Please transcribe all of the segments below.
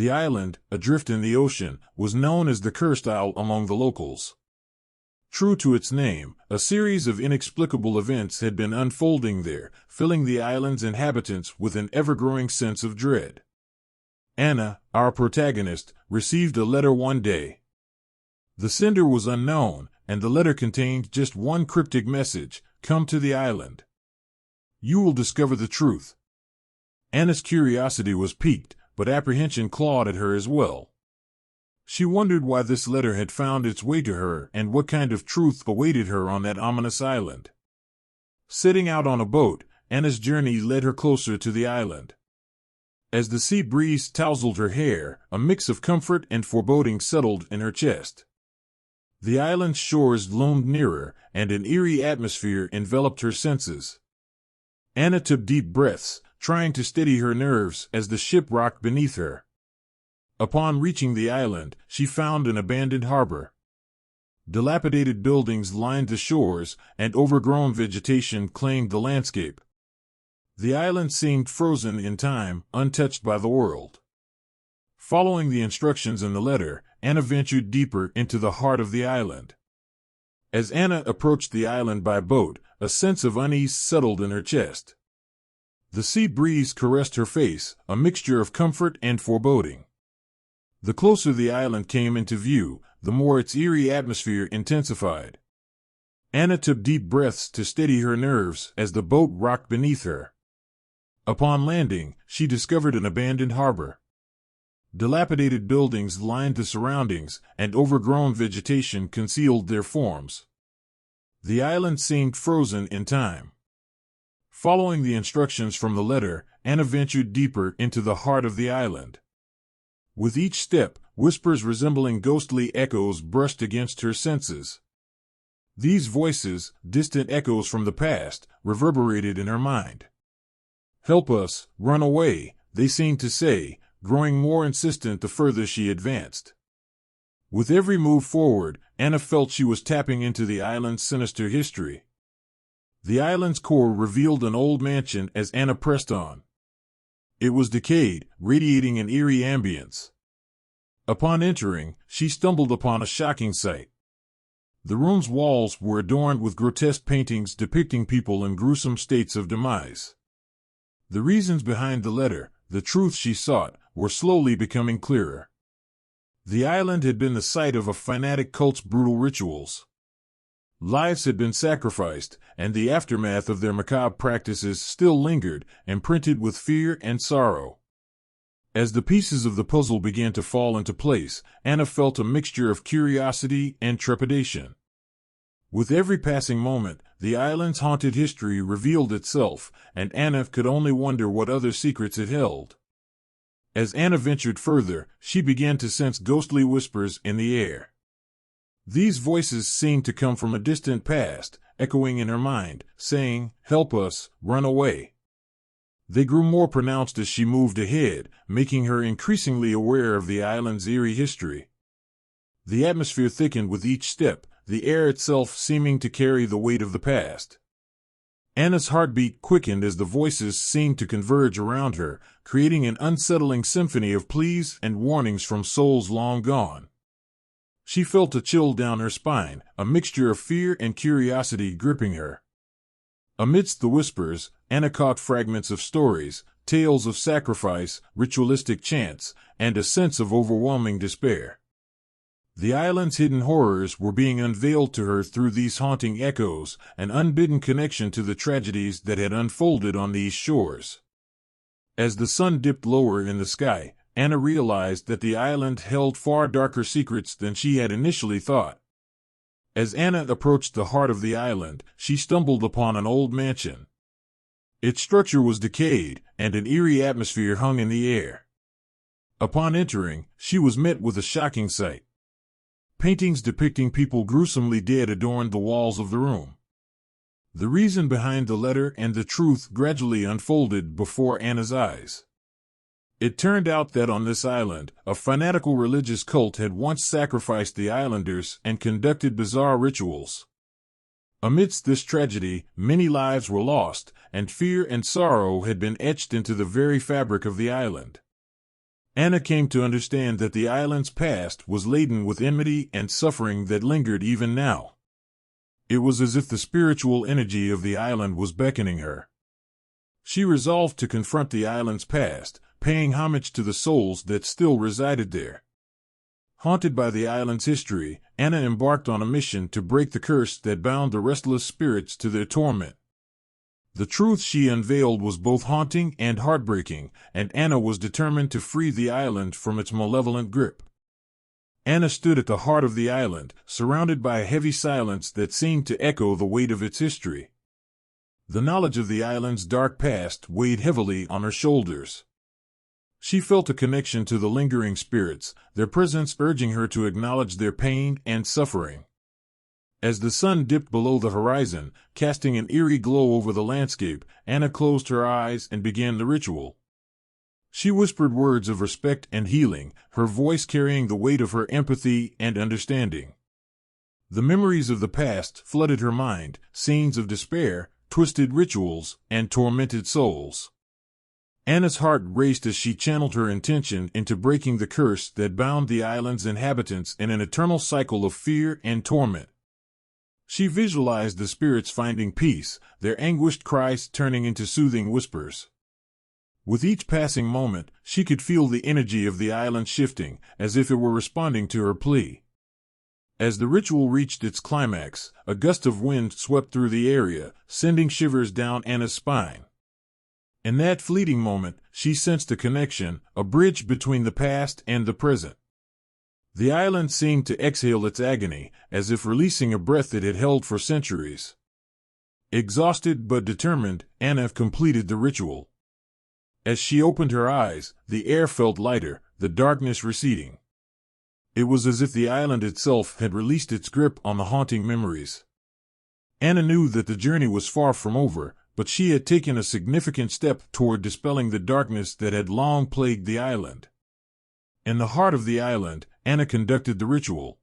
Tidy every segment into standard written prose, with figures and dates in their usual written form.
The island, adrift in the ocean, was known as the Cursed Isle among the locals. True to its name, a series of inexplicable events had been unfolding there, filling the island's inhabitants with an ever-growing sense of dread. Anna, our protagonist, received a letter one day. The sender was unknown, and the letter contained just one cryptic message: "Come to the island. You will discover the truth." Anna's curiosity was piqued, but apprehension clawed at her as well. She wondered why this letter had found its way to her and what kind of truth awaited her on that ominous island. Setting out on a boat, Anna's journey led her closer to the island. As the sea breeze tousled her hair, a mix of comfort and foreboding settled in her chest. The island's shores loomed nearer, and an eerie atmosphere enveloped her senses. Anna took deep breaths, trying to steady her nerves as the ship rocked beneath her. Upon reaching the island, she found an abandoned harbor. Dilapidated buildings lined the shores, and overgrown vegetation claimed the landscape. The island seemed frozen in time, untouched by the world. Following the instructions in the letter, Anna ventured deeper into the heart of the island. As Anna approached the island by boat, a sense of unease settled in her chest. The sea breeze caressed her face, a mixture of comfort and foreboding. The closer the island came into view, the more its eerie atmosphere intensified. Anna took deep breaths to steady her nerves as the boat rocked beneath her. Upon landing, she discovered an abandoned harbor. Dilapidated buildings lined the surroundings, and overgrown vegetation concealed their forms. The island seemed frozen in time. Following the instructions from the letter, Anna ventured deeper into the heart of the island. With each step, whispers resembling ghostly echoes brushed against her senses. These voices, distant echoes from the past, reverberated in her mind. "Help us, run away," they seemed to say, growing more insistent the further she advanced. With every move forward, Anna felt she was tapping into the island's sinister history. The island's core revealed an old mansion as Anna pressed on. It was decayed, radiating an eerie ambience. Upon entering, she stumbled upon a shocking sight. The room's walls were adorned with grotesque paintings depicting people in gruesome states of demise. The reasons behind the letter, the truth she sought, were slowly becoming clearer. The island had been the site of a fanatic cult's brutal rituals. Lives had been sacrificed, and the aftermath of their macabre practices still lingered, imprinted with fear and sorrow. As the pieces of the puzzle began to fall into place, Anna felt a mixture of curiosity and trepidation. With every passing moment, the island's haunted history revealed itself, and Anna could only wonder what other secrets it held. As Anna ventured further, she began to sense ghostly whispers in the air. These voices seemed to come from a distant past, echoing in her mind, saying, "Help us, run away." They grew more pronounced as she moved ahead, making her increasingly aware of the island's eerie history. The atmosphere thickened with each step, the air itself seeming to carry the weight of the past. Anna's heartbeat quickened as the voices seemed to converge around her, creating an unsettling symphony of pleas and warnings from souls long gone. She felt a chill down her spine, a mixture of fear and curiosity gripping her. Amidst the whispers, Anna caught fragments of stories, tales of sacrifice, ritualistic chants, and a sense of overwhelming despair. The island's hidden horrors were being unveiled to her through these haunting echoes, an unbidden connection to the tragedies that had unfolded on these shores. As the sun dipped lower in the sky, Anna realized that the island held far darker secrets than she had initially thought. As Anna approached the heart of the island, she stumbled upon an old mansion. Its structure was decayed, and an eerie atmosphere hung in the air. Upon entering, she was met with a shocking sight. Paintings depicting people gruesomely dead adorned the walls of the room. The reason behind the letter and the truth gradually unfolded before Anna's eyes. It turned out that on this island, a fanatical religious cult had once sacrificed the islanders and conducted bizarre rituals. Amidst this tragedy, many lives were lost, and fear and sorrow had been etched into the very fabric of the island. Anna came to understand that the island's past was laden with enmity and suffering that lingered even now. It was as if the spiritual energy of the island was beckoning her. She resolved to confront the island's past, paying homage to the souls that still resided there. Haunted by the island's history, Anna embarked on a mission to break the curse that bound the restless spirits to their torment. The truth she unveiled was both haunting and heartbreaking, and Anna was determined to free the island from its malevolent grip. Anna stood at the heart of the island, surrounded by a heavy silence that seemed to echo the weight of its history. The knowledge of the island's dark past weighed heavily on her shoulders. She felt a connection to the lingering spirits, their presence urging her to acknowledge their pain and suffering. As the sun dipped below the horizon, casting an eerie glow over the landscape, Anna closed her eyes and began the ritual. She whispered words of respect and healing, her voice carrying the weight of her empathy and understanding. The memories of the past flooded her mind, scenes of despair, twisted rituals, and tormented souls. Anna's heart raced as she channeled her intention into breaking the curse that bound the island's inhabitants in an eternal cycle of fear and torment. She visualized the spirits finding peace, their anguished cries turning into soothing whispers. With each passing moment, she could feel the energy of the island shifting, as if it were responding to her plea. As the ritual reached its climax, a gust of wind swept through the area, sending shivers down Anna's spine. In that fleeting moment, she sensed a connection, a bridge between the past and the present. The island seemed to exhale its agony, as if releasing a breath it had held for centuries. Exhausted but determined, Anna completed the ritual. As she opened her eyes, the air felt lighter, the darkness receding. It was as if the island itself had released its grip on the haunting memories. Anna knew that the journey was far from over, but she had taken a significant step toward dispelling the darkness that had long plagued the island. In the heart of the island, Anna conducted the ritual.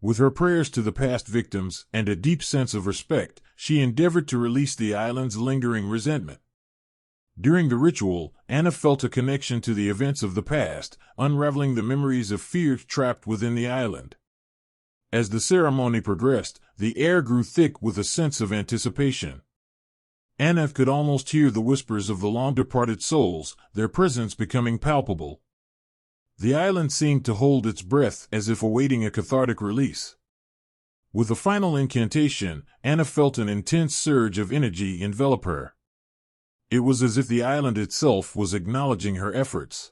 With her prayers to the past victims and a deep sense of respect, she endeavored to release the island's lingering resentment. During the ritual, Anna felt a connection to the events of the past, unraveling the memories of fear trapped within the island. As the ceremony progressed, the air grew thick with a sense of anticipation. Anna could almost hear the whispers of the long-departed souls, their presence becoming palpable. The island seemed to hold its breath as if awaiting a cathartic release. With the final incantation, Anna felt an intense surge of energy envelop her. It was as if the island itself was acknowledging her efforts.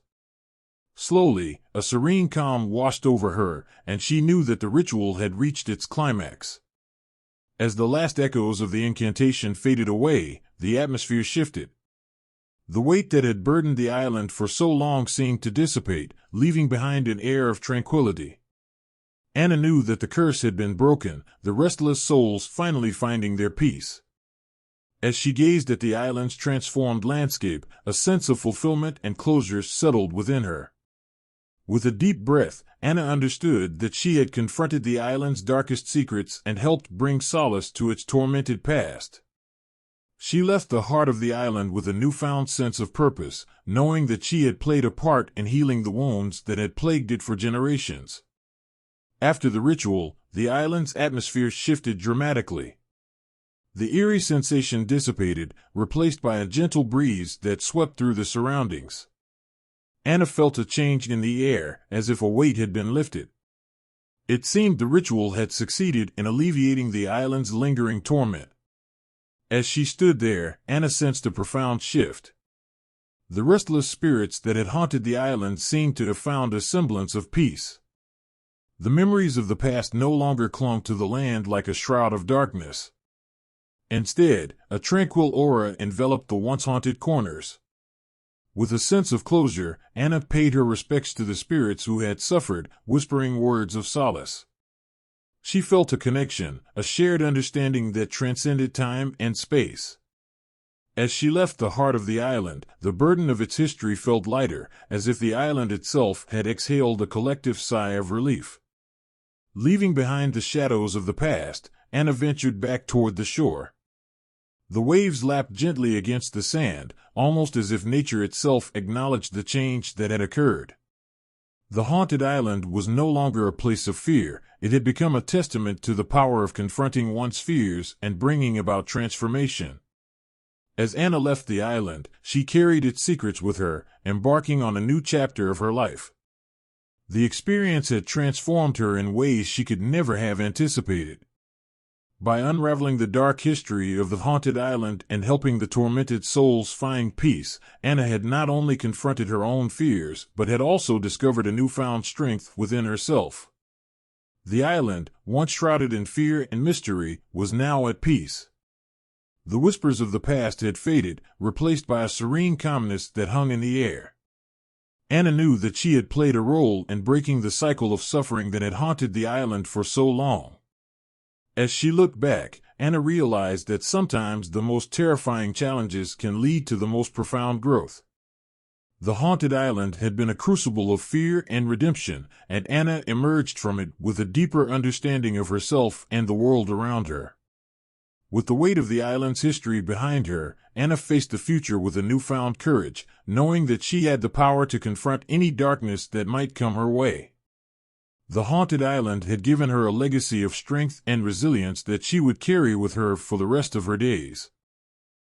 Slowly, a serene calm washed over her, and she knew that the ritual had reached its climax. As the last echoes of the incantation faded away, the atmosphere shifted. The weight that had burdened the island for so long seemed to dissipate, leaving behind an air of tranquility. Anna knew that the curse had been broken, the restless souls finally finding their peace. As she gazed at the island's transformed landscape, a sense of fulfillment and closure settled within her. With a deep breath, Anna understood that she had confronted the island's darkest secrets and helped bring solace to its tormented past. She left the heart of the island with a newfound sense of purpose, knowing that she had played a part in healing the wounds that had plagued it for generations. After the ritual, the island's atmosphere shifted dramatically. The eerie sensation dissipated, replaced by a gentle breeze that swept through the surroundings. Anna felt a change in the air, as if a weight had been lifted. It seemed the ritual had succeeded in alleviating the island's lingering torment. As she stood there, Anna sensed a profound shift. The restless spirits that had haunted the island seemed to have found a semblance of peace. The memories of the past no longer clung to the land like a shroud of darkness. Instead, a tranquil aura enveloped the once haunted corners. With a sense of closure, Anna paid her respects to the spirits who had suffered, whispering words of solace. She felt a connection, a shared understanding that transcended time and space. As she left the heart of the island, the burden of its history felt lighter, as if the island itself had exhaled a collective sigh of relief. Leaving behind the shadows of the past, Anna ventured back toward the shore. The waves lapped gently against the sand, almost as if nature itself acknowledged the change that had occurred. The haunted island was no longer a place of fear. It had become a testament to the power of confronting one's fears and bringing about transformation. As Anna left the island, she carried its secrets with her, embarking on a new chapter of her life. The experience had transformed her in ways she could never have anticipated. By unraveling the dark history of the haunted island and helping the tormented souls find peace, Anna had not only confronted her own fears, but had also discovered a newfound strength within herself. The island, once shrouded in fear and mystery, was now at peace. The whispers of the past had faded, replaced by a serene calmness that hung in the air. Anna knew that she had played a role in breaking the cycle of suffering that had haunted the island for so long. As she looked back, Anna realized that sometimes the most terrifying challenges can lead to the most profound growth. The haunted island had been a crucible of fear and redemption, and Anna emerged from it with a deeper understanding of herself and the world around her. With the weight of the island's history behind her, Anna faced the future with a newfound courage, knowing that she had the power to confront any darkness that might come her way. The haunted island had given her a legacy of strength and resilience that she would carry with her for the rest of her days.